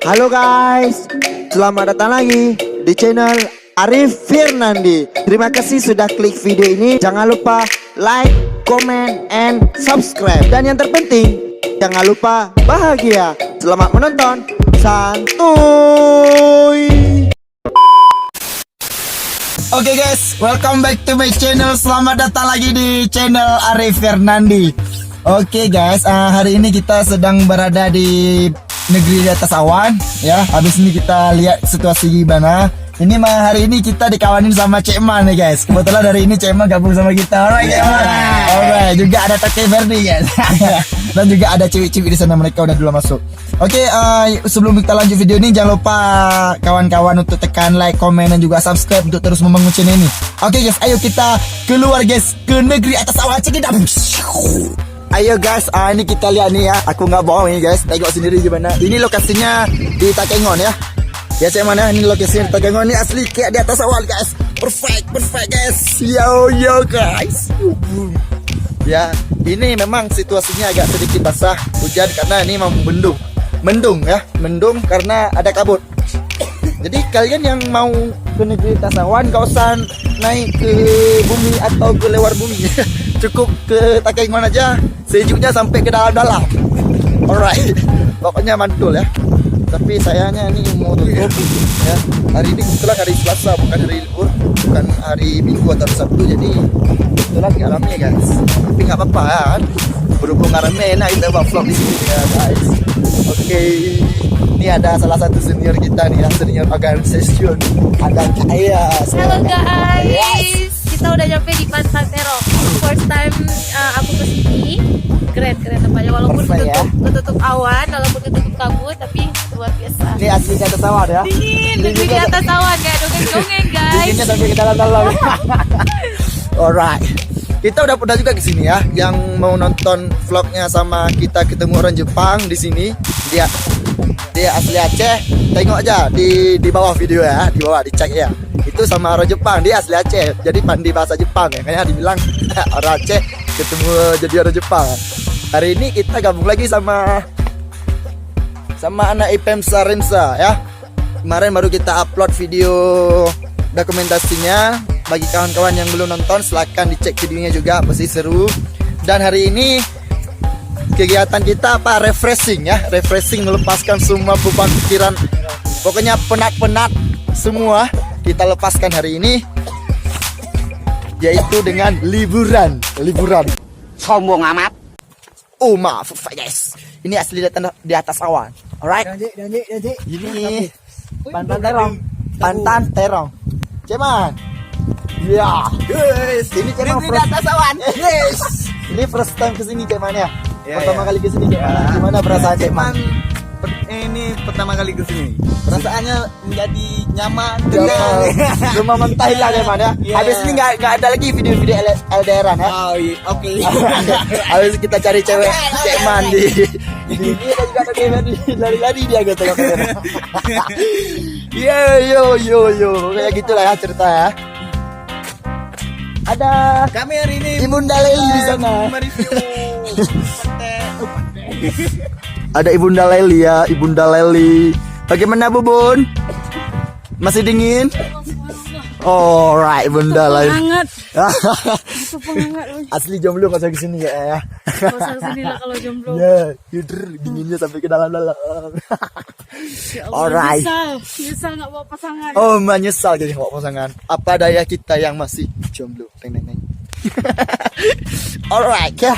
Halo guys, selamat datang lagi di channel Arif Fernandi. Terima kasih sudah klik video ini. Jangan lupa like, comment, and subscribe. Dan yang terpenting, jangan lupa bahagia. Selamat menonton. Santuy. Oke guys, welcome back to my channel. Selamat datang lagi di channel Arif Fernandi. Oke guys, hari ini kita sedang berada di negeri di atas awan ya. Habis ini kita lihat situasi gimana. Ini hari ini kita dikawanin sama Cek Man nih guys. Kebetulan hari ini Cek Man gabung sama kita. Alright Cek Man. Alright, juga ada Take Verdi guys. Dan juga ada cewek-cewek di sana, mereka udah dulu masuk. Oke, sebelum kita lanjut video ini, jangan lupa kawan-kawan untuk tekan like, komen, dan juga subscribe untuk terus membangun channel ini. Oke guys, ayo kita keluar guys ke negeri atas awan. Cekidap. Ayo guys, ini kita lihat nih ya. Aku nggak bohong nih guys, tengok sendiri gimana. Ini lokasinya di Takengon ya. Ya Cek Man ya, ini lokasinya di Takengon. Ini asli kayak di atas awan guys. Perfect guys. Yo guys. Ya, ini memang situasinya agak sedikit basah hujan karena ini mau mendung ya, mendung karena ada kabut. Jadi kalian yang mau ke negeri atas awan gak usah naik ke bumi atau ke luar bumi. Cukup ke Takengon aja, sejuknya sampai ke dalam-dalam. Alright, pokoknya mantul ya. Tapi sayangnya ini mau tutup ya. Hari ini kebetulan hari Selasa, bukan hari libur, bukan hari Minggu atau Sabtu. Jadi kebetulan gak rame guys. Tapi gak apa-apa kan, berhubung gak rame, nah kita buat vlog di sini ya guys. Oke, ini ada salah satu senior kita nih, senior organisation. Ada Kaya. Halo guys, kita udah nyampe di Pantai Terong. First time aku kesini, keren tempatnya. Walaupun ketutup awan, walaupun ketutup kabut, tapi luar biasa. Ini asli di atas awan ya. Dingin di atas awan, kayak dongeng-dongeng guys. Dinginnya sampai ke dalam-dalam. Alright, kita udah pernah juga ke sini ya. Yang mau nonton vlognya sama kita ketemu orang Jepang di sini, dia asli Aceh. Tengok aja di bawah video ya, di bawah dicek ya. Itu sama orang Jepang, dia asli Aceh. Jadi pandai bahasa Jepang ya. Kayaknya dibilang orang Aceh ketemu jadi orang Jepang. Hari ini kita gabung lagi sama anak IPM Sarensa ya. Kemarin baru kita upload video dokumentasinya. Bagi kawan-kawan yang belum nonton, silahkan dicek videonya juga, pasti seru. Dan hari ini kegiatan kita apa? Refreshing ya, refreshing, melepaskan semua beban pikiran. Pokoknya penat-penat semua kita lepaskan hari ini, yaitu dengan liburan. Sombong amat. Oh maaf guys, ini asli di atas awan. Alright, Janji. ini Pantai Terong. Cek Man. Ya, guys, ini Cek Man Di atas awan. Yes. Ini first time kesini Cek Man ya. Ya, Pertama ya. kali kesini Cek Man. Gimana perasaan Cek Man? Ini pertama kali kesini. Perasaannya menjadi nyaman, Jangan. Rumah mentah lah Cek Man ya. Iya. Habis ini nggak ada lagi video-video LDRan ya. Oh iya, oke. Habis kita cari cewek Cek Man di ini ada juga ada cewek lari-lari dia gitu ya. Yo. Kayak gitulah ya cerita ya. Ada Kami hari ini Ibunda Leli di sana. mereview pantai. Ada Ibunda Leli ya, Ibunda Leli. Bagaimana Bubun? Masih dingin? Alright, Ibunda Leli. Hangat, itu penghangat. Asli jomblo nggak usah kesini ya. Pasang sini lah kalau jomblo. Ya, dinginnya sampai ke dalam-dalam. Ya Allah, Alright. Nyesal nggak bawa pasangan. Oh, menyesal jadi bawa pasangan. Apa daya kita yang masih jomblo? Neng. Alright ya.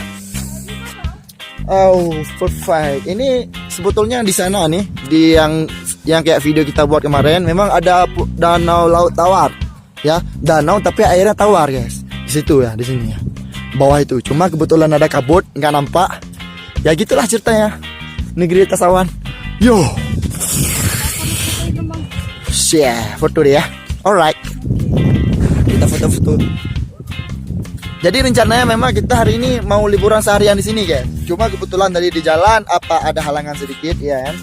Oh, perfect. Ini sebetulnya di sana nih, di yang kayak video kita buat kemarin, memang ada danau laut tawar. Ya, danau tapi airnya tawar, guys. Di situ ya, di sini ya. Bawah itu. Cuma kebetulan ada kabut, nggak nampak. Ya gitulah ceritanya. Negeri atas awan. Yo. Share foto deh ya. Alright. Kita foto-foto. Jadi rencananya memang kita hari ini mau liburan seharian di sini, guys. Cuma kebetulan tadi di jalan ada halangan sedikit, ya kan.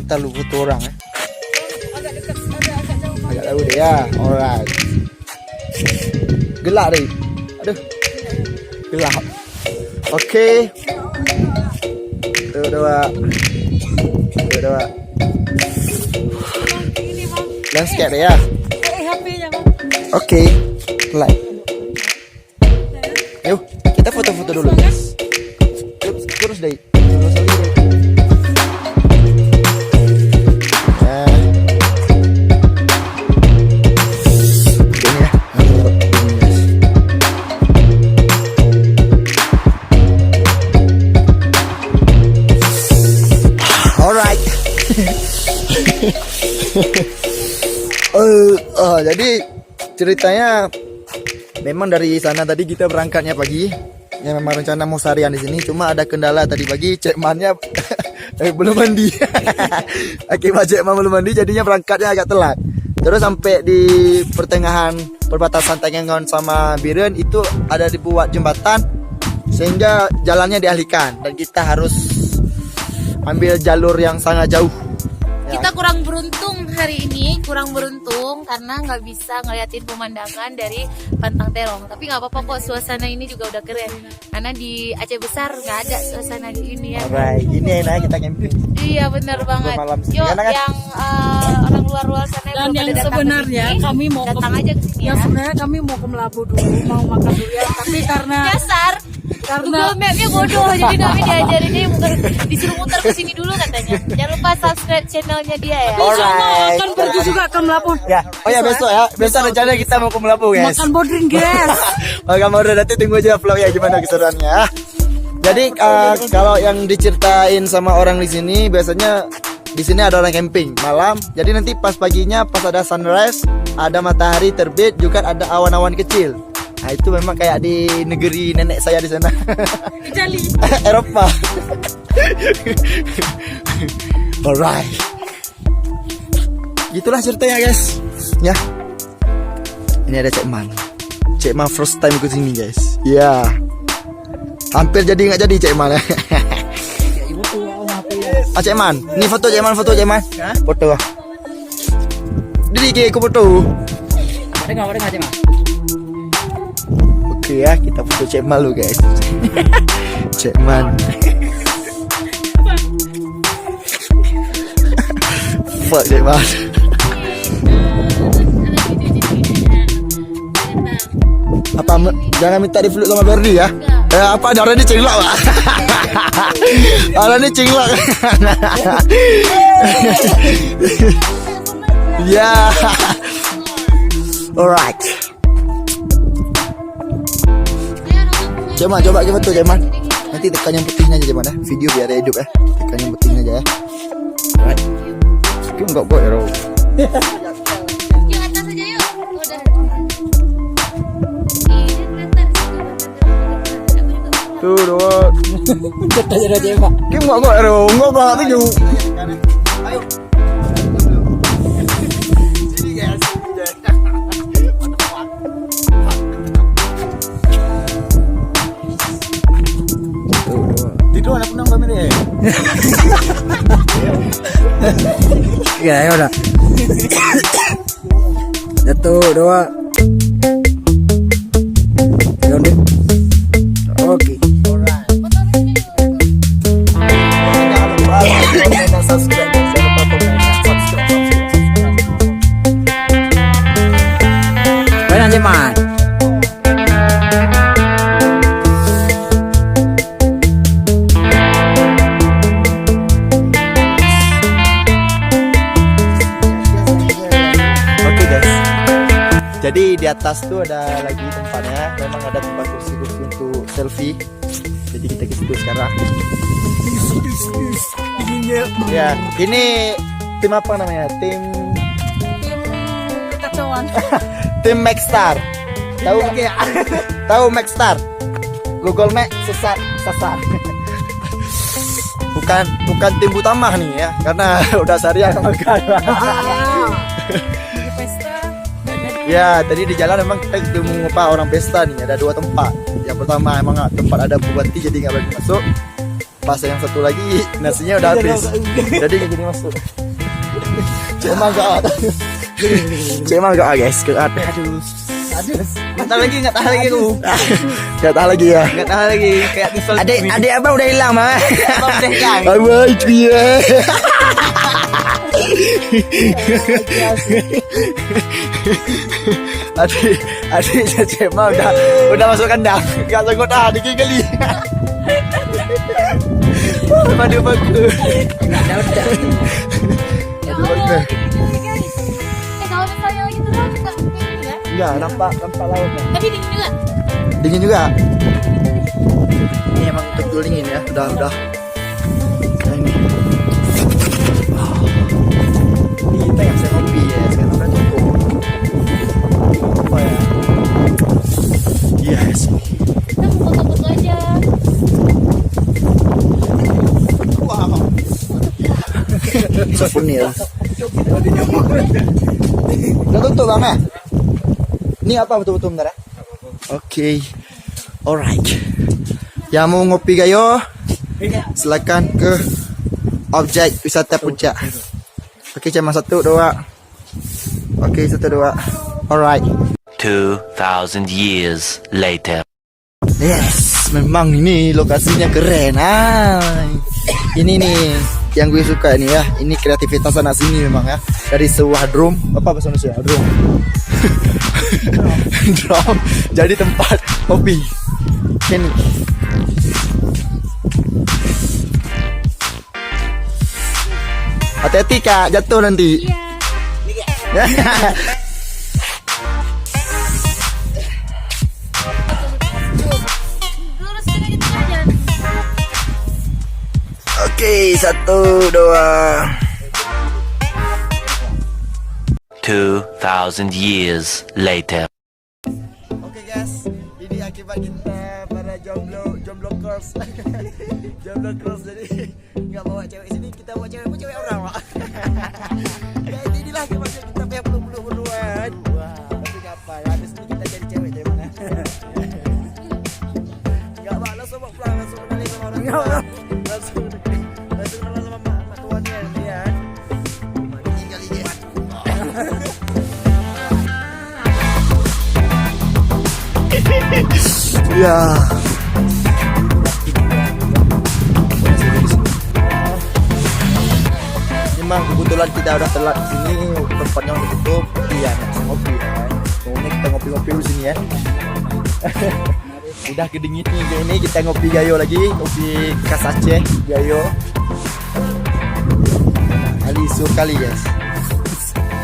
Kita lu foto orang ya. Agak jauh deh ya. Alright. Gelap deh. Aduh. Gelap. Oke. Dua. coba. Ini bang. Landscape ya. HP-nya bang. Oke. Like. Yuk, kita foto-foto dulu, guys. Terus deh. Terus lagi deh. Ini ya. Alright. Jadi ceritanya memang dari sana tadi kita berangkatnya pagi. Ya memang rencana mau seharian di sini, cuma ada kendala tadi pagi cekmannya belum mandi. Akibat cekman belum mandi jadinya berangkatnya agak telat. Terus sampai di pertengahan perbatasan Tengengon sama Biren itu ada dibuat jembatan sehingga jalannya dialihkan dan kita harus ambil jalur yang sangat jauh. Kita kurang beruntung hari ini, kurang beruntung karena nggak bisa ngeliatin pemandangan dari Pantang Terong. Tapi nggak apa-apa kok, suasana ini juga udah keren. Karena di Aceh Besar nggak ada suasana di ini ya. Alright, ini enak kita camping. Iya benar banget. Malam sini. Yuk Karena kan- yang orang luar-luar sana Dan belum yang pada datang ke sebenarnya sini, kami mau datang aja ke sini ya. yang sebenarnya kami mau ke Melabu dulu, mau makan dulu ya. Tapi karena Dasar Karena- Google Map-nya bodoh, jadi kami diajarinnya disuruh muter ke sini dulu katanya. Jangan lupa subscribe channelnya dia ya. Alright. akan pergi juga ke Melabu. Ya, oh ya besok ya. Besok rencana kita mau ke Melabu, guys. Makan bodring, guys. Oh, kamu udah nanti tunggu aja vlognya gimana keseruannya. Jadi kalau yang diceritain sama orang di sini biasanya di sini ada orang camping malam. Jadi nanti pas paginya pas ada sunrise, ada matahari terbit, juga ada awan-awan kecil. Nah, itu memang kayak di negeri nenek saya di sana. Italy. Eropa. Alright. Itulah ceritanya, guys. Ya. Ini ada Cek Man. Cek Man first time ke sini, guys. Ya. Hampir jadi nggak jadi Cek Man. Cek Man, ini foto Cek Man, foto Cek Man. Foto. Jadi aku foto. Ada nggak Cek Man? Oke ya, kita foto Cek Man lu, guys. Cek Man. Fuck Cek Man. Apa jangan minta di peluk sama Berdi ya? Apa ada orang ini cinglok, Pak? Orang ini cinglok. Ya. Alright. Coba kita foto Ceman. Nanti tekan yang putihnya aja Ceman ya. Video biar ada hidup ya. Tekan yang putihnya aja ya. Alright. Kau enggak buat ya, Ro. Yang atas aja yuk. Udah. Ini kelihatan situ. Tuh, dua. Kita jadi Cek Man. Kau enggak buat, Ro. Enggak buat tu. Ayo. Sini guys. Tidur anak punang kami deh. Ya udah. Satu, dua. Yaudah. Oke. Jangan lupa like dan subscribe. Jangan lupa komen dan subscribe. Banyak Cek Man. Oke guys. Jadi di atas tuh ada lagi tempatnya. Memang ada tempat kursi-kursi untuk selfie. Jadi kita ke situ sekarang. Ya, ini tim apa namanya? Tim Kekacauan. Tim Maxstar. Tahu nggak? Tahu Maxstar? Google Max sesat. Bukan tim utama nih ya, karena udah seharian makan. Di pesta. Ya, tadi di jalan memang kita ketemu orang pesta nih. Ada dua tempat. Yang pertama emang tempat ada bupati jadi nggak boleh masuk. Pas yang satu lagi nasinya udah habis, jadi nggak jadi masuk. Cuma gak guys, aduh. Nggak tahan lagi aku. Gak tahan lagi ya. Nggak tahan lagi. Kayak nyesel. Adik abang udah hilang mah. Abang udah hilang. Abang cuy. Adik Cece mah udah masuk kandang. Gak sanggup dah dikit kali. Madu bagus. Ya Aduh, Allah, bagus. gini guys. Kalau misalnya lagi terlalu juga dingin ya. Ya, nampak laut. Tapi dingin juga. Dingin juga. Ini emang betul dingin ya. Udah. Nah, ini. Ini kita yang bisa ngopi ya. Sekarang udah cukup. Apa ya? Yes. Kita mau foto-foto aja. Wow. Souvenir. Udah tutup bang ya? Ini apa betul-betul bentar ya? Oke. Alright. Yang mau ngopi gayo, silakan ke objek wisata puncak. Oke, cuma 1, 2. Oke, 1, 2. Alright. 2,000 years later. Yes, memang ini lokasinya keren. Ini nih yang gue suka nih ya. Ini kreativitas anak sini memang ya. Dari sebuah drum, apa bahasa Indonesia? Drum. Drum jadi tempat kopi. Ini. Hati-hati Kak, jatuh nanti. Iya. Lurus kita gitu aja. Oke, 1, 2. 2,000 years later. Oke guys, ini akibat kita para jomblo cross. Jomblo cross jadi nggak bawa cewek sini, kita bawa cewek pun cewek orang pak. Ya inilah akibatnya kita punya belum berduaan. Wah, tapi nggak apa ya, habis ini kita jadi cewek dari mana? Nggak pak, langsung bawa pulang, langsung kenalin sama orang tua. Langsung kenal sama mak tuannya ya. Ini kali ya. Ya. Memang kebetulan kita udah telat di sini, tempatnya udah tutup. Iya, ngopi ya. Pokoknya kita ngopi-ngopi di sini ya. Udah kedingin nih kayak ini, kita ngopi gayo lagi, ngopi khas Aceh gayo. Ali sur kali guys.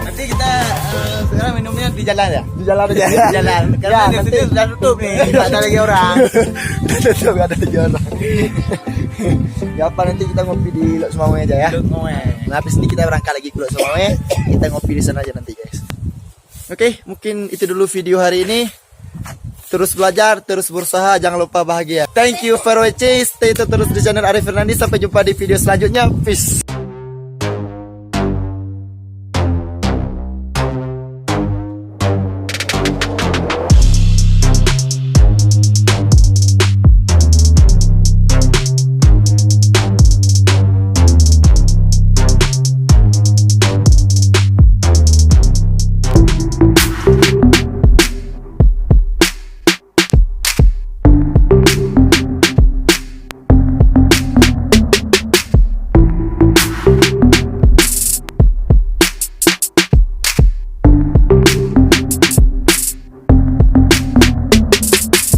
Nanti kita sekarang minumnya di jalan ya? Di jalan aja. Di jalan. Karena Ya, di nanti situ sudah tutup nih. Tidak ada lagi orang. Udah tutup, gak ada lagi orang. Gak apa, nanti kita ngopi di Lok Sumawe aja ya. Nah, habis ini kita berangkat lagi ke Lok Sumawe. Kita ngopi di sana aja nanti guys. Oke, mungkin itu dulu video hari ini. Terus belajar, terus berusaha, jangan lupa bahagia. Thank you for watching. Stay tune terus di channel Arif Fernandi. Sampai jumpa di video selanjutnya. Peace.